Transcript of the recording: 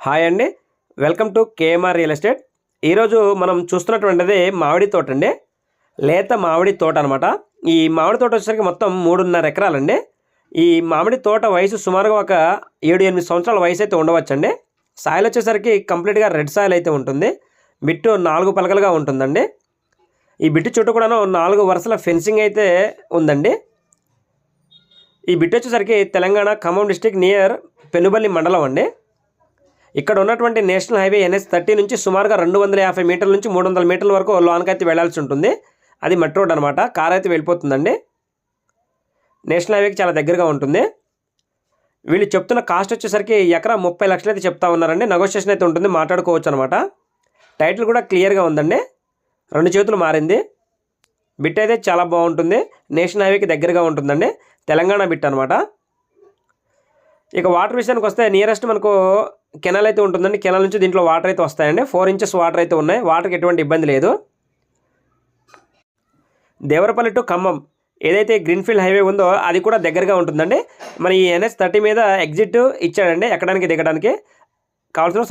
Hi అండి. Welcome to KMR real estate. ఈరోజు మనం చూస్తున్నటువంటిది మామిడి తోట అండి. లేత మామిడి తోట అనమాట. ఈ మామిడి తోట వచ్చేసరికి మొత్తం 3.5 ఎకరాలండి. ఈ మామిడి తోట వయసు సుమారుగా ఒక 7-8 సంవత్సరాల వయసు అయితే ఉండవచ్చండి. సాయిల్ వచ్చేసరికి కంప్లీట్గా రెడ్ సాయిల్ అయితే ఉంటుంది. బిట్టు 4 పలకలుగా ఉంటుందండి. ఈ బిట్టు చుట్టూ కూడాను 4 వరుసల ఫెన్సింగ్ అయితే ఉందండి. ఈ బిట్టు వచ్చేసరికి తెలంగాణ ఖమ్మం డిస్టిక్ నియర్ పెనుబల్లి మండలం అండి. ఇక్కడ ఉన్నటువంటి నేషనల్ హైవే NH30 నుంచి సుమారుగా 250 మీటర్ల నుంచి 300 మీటర్ల వరకు లోనికి అయితే వెళ్లాల్సి ఉంటుంది. అది మట్టి రోడ్ అనమాట. కార్ అయితే వెళ్ళిపోతుందండి. నేషనల్ హైవేకి చాలా దగ్గరగా ఉంటుంది. వీళ్ళు చెప్తున్న కాస్ట్ వచ్చేసరికి ఎకరా 30 లక్షలు అయితే చెప్తా ఉన్నారండి. నెగోషియేషన్ అయితే ఉంటుంది, మాట్లాడుకోవచ్చు అనమాట. టైటిల్ కూడా క్లియర్గా ఉందండి. 2 చేతులు మారింది. బిట్ అయితే చాలా బాగుంటుంది. నేషనల్ హైవేకి దగ్గరగా ఉంటుందండి. తెలంగాణ బిట్ అనమాట. ఇక వాటర్ విషయానికి వస్తే నియరెస్ట్ మనకు కెనాల్ అయితే ఉంటుందండి. కెనాల్ నుంచి దీంట్లో వాటర్ అయితే వస్తాయండి. 4 ఇంచెస్ వాటర్ అయితే ఉన్నాయి. వాటర్కి ఎటువంటి ఇబ్బంది లేదు. దేవరపల్లి టు ఖమ్మం ఏదైతే గ్రీన్ఫీల్డ్ హైవే ఉందో అది కూడా దగ్గరగా ఉంటుందండి. మరి ఈ NH30 మీద ఎగ్జిట్ ఇచ్చాడండి, ఎక్కడానికి దిగడానికి. కావాల్సిన